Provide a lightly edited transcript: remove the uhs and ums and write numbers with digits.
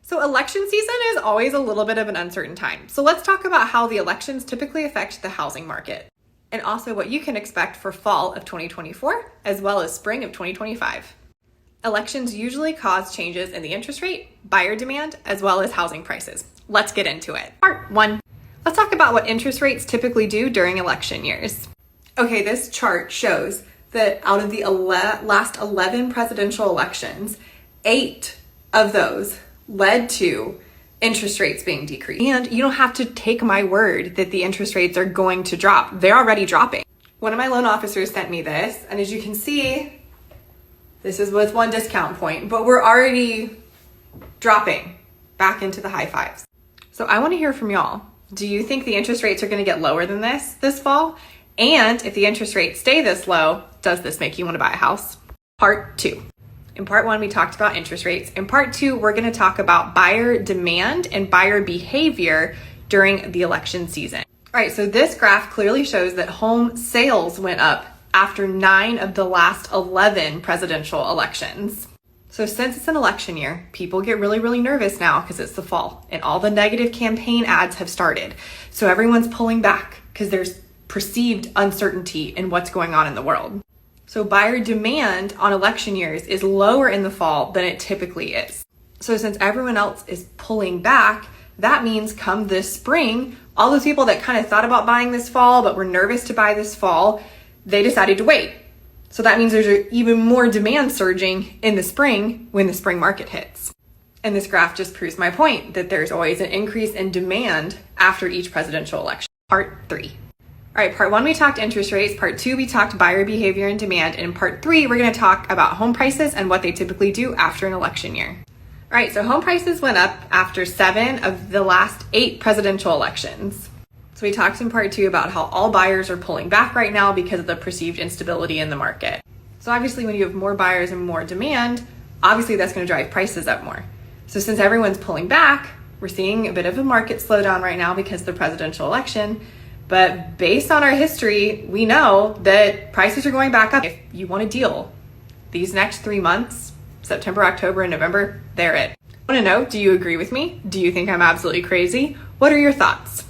So election season is always a little bit of an uncertain time. So let's talk about how the elections typically affect the housing market, and also what you can expect for fall of 2024, as well as spring of 2025. Elections usually cause changes in the interest rate, buyer demand, as well as housing prices. Let's get into it. Part 1. Let's talk about what interest rates typically do during election years. Okay, this chart shows that out of the last 11 presidential elections, 8 of those led to interest rates being decreased. And you don't have to take my word that the interest rates are going to drop. They're already dropping. One of my loan officers sent me this, and as you can see, this is with one discount point, but we're already dropping back into the high fives. So I want to hear from y'all. Do you think the interest rates are going to get lower than this fall? And if the interest rates stay this low, does this make you want to buy a house? Part 2. In part 1, we talked about interest rates. In part 2, we're going to talk about buyer demand and buyer behavior during the election season. All right, so this graph clearly shows that home sales went up after 9 of the last 11 presidential elections. So since it's an election year, people get really, really nervous now because it's the fall and all the negative campaign ads have started. So everyone's pulling back because there's perceived uncertainty in what's going on in the world. So buyer demand on election years is lower in the fall than it typically is. So since everyone else is pulling back, that means come this spring, all those people that kind of thought about buying this fall but were nervous to buy this fall, they decided to wait. So that means there's even more demand surging in the spring when the spring market hits. And this graph just proves my point that there's always an increase in demand after each presidential election. Part 3. All right, part 1, we talked interest rates. Part 2, we talked buyer behavior and demand. And in part 3, we're going to talk about home prices and what they typically do after an election year. All right, so home prices went up after 7 of the last 8 presidential elections. So we talked in part 2 about how all buyers are pulling back right now because of the perceived instability in the market. So obviously when you have more buyers and more demand, obviously that's going to drive prices up more. So since everyone's pulling back, we're seeing a bit of a market slowdown right now because of the presidential election. But based on our history, we know that prices are going back up. If you want a deal, these next 3 months, September, October, and November, they're it. I want to know, do you agree with me? Do you think I'm absolutely crazy? What are your thoughts?